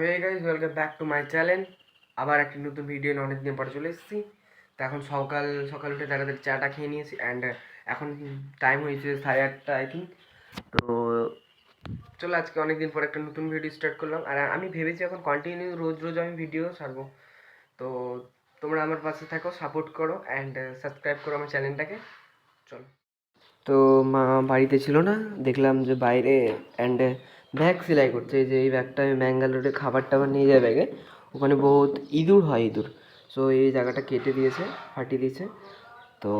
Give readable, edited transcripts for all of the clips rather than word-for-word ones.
hey guys, welcome back to my channel. আবার একটা নতুন ভিডিও নিয়ে অনেকদিন পর চলে এসেছি। তো এখন সকাল সকাল উঠে তাড়াতাড়ি চাটা খেয়ে নিয়েছি অ্যান্ড এখন টাইম হয়েছে 8:30 আই থিঙ্ক। তো চলো আজকে অনেকদিন পর একটা নতুন ভিডিও স্টার্ট করলাম আর আমি ভেবেছি এখন কন্টিনিউ রোজ রোজ আমি ভিডিও ছাড়বো। তো তোমরা আমার পাশে থাকো, সাপোর্ট করো অ্যান্ড সাবস্ক্রাইব করো আমার চ্যানেলটাকে। চলো। তো মা বাড়িতে ছিল না, দেখলাম যে বাইরে অ্যান্ড ব্যাগ সেলাই করছে। এই যে এই ব্যাগটা আমি ব্যাঙ্গালোরে খাবার টাবার নিয়ে যায় ব্যাগে, ওখানে বহুত ইঁদুর হয়, ইঁদুর। সো এই জায়গাটা কেটে দিয়েছে, ফাটিয়ে দিয়েছে। তো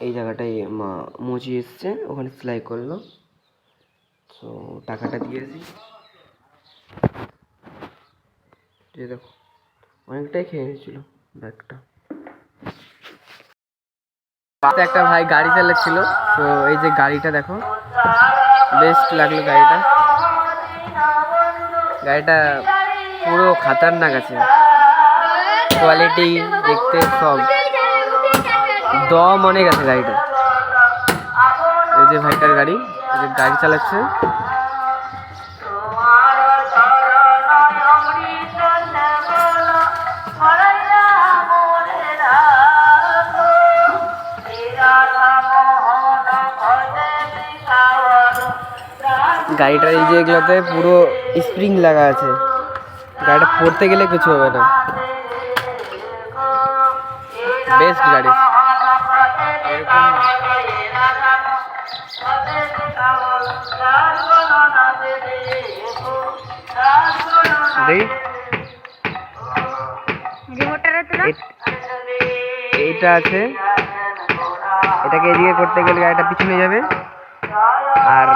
এই জায়গাটাই মা মুচিয়ে এসছে, ওখানে সেলাই করলো। সো টাকাটা দিয়েছি। যে দেখো অনেকটাই খেয়ে নিয়েছিল ব্যাগটা। পাশে একটা ভাই গাড়ি চালাচ্ছিল। তো এই যে গাড়িটা দেখো, বেস্ট লাগলো গাড়িটা। গাড়িটা পুরো খাতারনাক আছে, কোয়ালিটি দেখতে সব দম অনেক আছে গাড়িটা। এই যে ভাইটার গাড়ি, এই যে গাড়ি চালাচ্ছে। গাড়িটার এই যে এগুলোতে পুরো স্প্রিং লাগা আছে, গাড়িটা পড়তে গেলে কিছু হবে না। বেস্ট গাড়ি। এইটা আছে, এটাকে এদিকে করতে গেলে গাড়িটা পিছনে যাবে, আর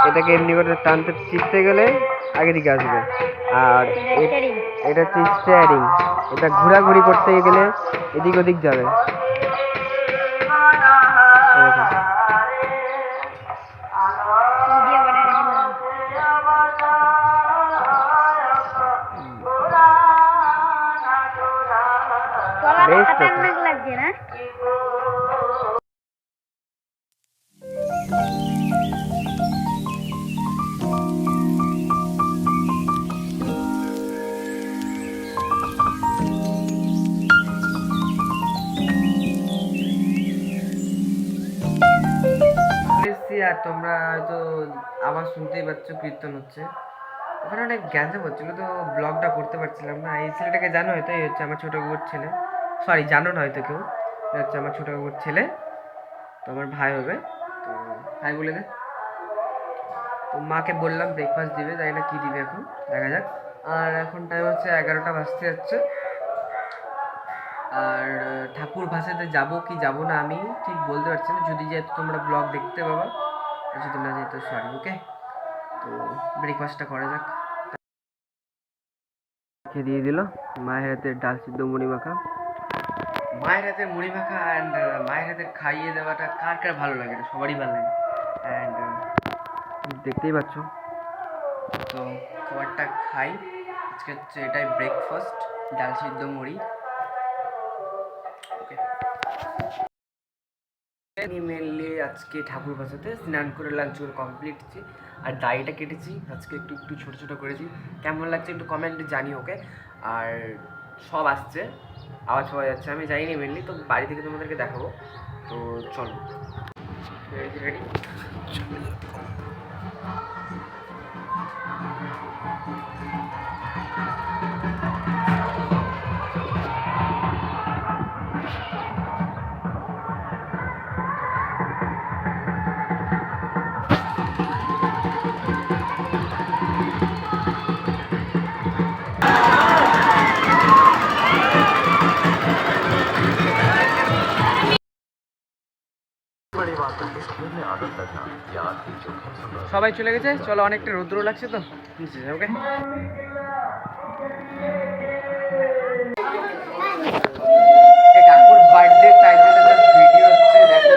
এটাকে এমনি করে টানতে চিপতে গেলে আগে দিকে আসবে। আর এটা হচ্ছে স্টিয়ারিং, এটা ঘোরাঘুরি করতে গেলে এদিক ওদিক যাবে। লাগছে না? আর তোমরা হয়তো আবার শুনতেই পাচ্ছ কীর্তন হচ্ছে, ওখানে অনেক গ্যাঞ্জাম হচ্ছিল, তো ব্লগটা করতে পারছিলাম না। এই ছেলেটাকে জানো হয়তো, এই হচ্ছে আমার ছোটো কাকুর ছেলে। সরি, জানো না হয়তো কেউ, এটা হচ্ছে আমার ছোটো কাকুর ছেলে, তো আমার ভাই হবে। তো ভাই বলে দে। তো মাকে বললাম ব্রেকফাস্ট দিবে, জানি না কী দিবে, এখন দেখা যাক। আর এখন টাইম হচ্ছে 11টা বাজতে যাচ্ছে। আর ঠাকুর ভাসাতে যাবো কি যাবো না আমি ঠিক বলতে পারছি না, যদি যেহেতু তোমরা ব্লগ দেখতে পাবা, যদি না যেহেতু সরি। ওকে, তো ব্রেকফাস্টটা করা যাক। খেয়ে দিয়ে দিল মায়ের হাতের ডাল সিদ্ধ মুড়ি মাখা। মায়ের হাতের মুড়ি মাখা অ্যান্ড মায়ের হাতের খাইয়ে দেওয়াটা কার কার ভালো লাগে, এটা সবারই ভালো লাগে। অ্যান্ড দেখতেই পাচ্ছ, তো খাবারটা খাই। আজকে হচ্ছে এটাই ব্রেকফাস্ট, ডাল সিদ্ধ মুড়ি। ওকে, মেনলি আজকে ঠাকুর ভাসাতে স্নান করে লাঞ্চ করে কমপ্লিট হচ্ছে, আর দাড়িটা কেটেছি আজকে, একটু একটু ছোটো ছোটো করেছি। কেমন লাগছে একটু কমেন্টে জানি। ওকে, আর সব আসছে, আওয়াজ পাওয়া যাচ্ছে, আমি জানিনি মেনলি, তো বাড়ি থেকে তোমাদেরকে দেখাবো। তো চলো, রেডি। সবাই চলে গেছে, চলো, অনেকটা রৌদ্র লাগছে তো। ওকে, কাকুর বার্থডে, তাই জন্য জাস্ট ভিডিও হচ্ছে, দেখো।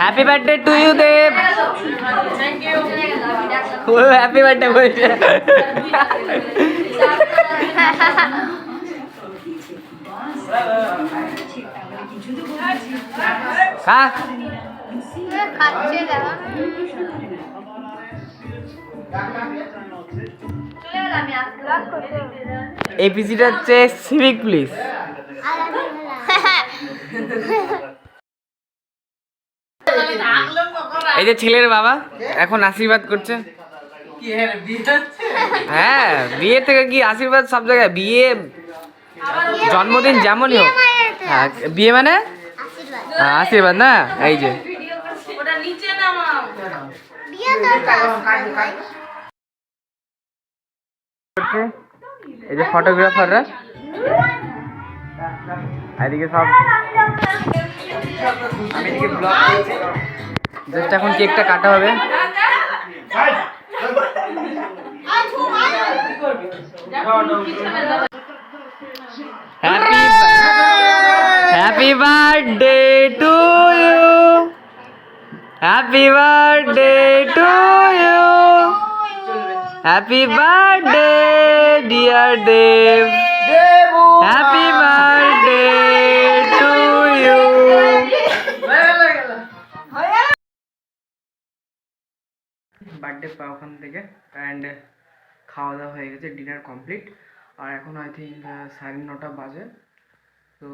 Happy birthday to you, Dev. ও হ্যাপি বার্থডে বলছে। হ্যাঁ এই পিসিটা হচ্ছে সিভিক পুলিশ। এই যে ছেলের বাবা এখন আশীর্বাদ করছে। হ্যাঁ বিয়ে থেকে কি আশীর্বাদ সব জায়গায়, বিয়ে জন্মদিন যেমনই হোক। হ্যাঁ বিয়ে মানে আশীর্বাদ না। এই যে এই যে ফটোগ্রাফাররা এদিকে সব, আমি এদিকে ব্লগ করছি। জাস্ট এখন কেকটা কাটা হবে। Happy birthday to you, happy birthday to you, happy birthday dear Dev, happy birthday to you. Birthday পাওয়া ওখান থেকে অ্যান্ড খাওয়া দাওয়া হয়ে গেছে, ডিনার কমপ্লিট। আর এখন আই থিঙ্ক 9:30 বাজে। তো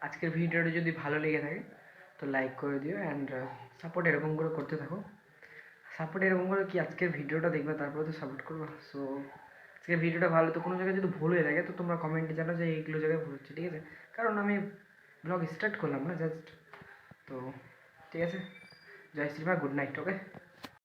আজকের ভিডিওটা যদি ভালো লেগে থাকে তো লাইক করে দিও অ্যান্ড সাপোর্ট এরকম করে করতে থাকো। সাপোর্ট এরকম করে কি আজকের ভিডিওটা দেখবে তারপরে তো সাপোর্ট করবো। সো আজকের ভিডিওটা ভালো, তো কোনো জায়গায় যদি ভুল হয়ে থাকে তো তোমরা কমেন্টে জানো যে এইগুলো জায়গায় ভুল হচ্ছে, ঠিক আছে? কারণ আমি ব্লগ স্টার্ট করলাম না জাস্ট। তো ঠিক আছে, জয় শ্রীমা, গুড নাইট, ওকে।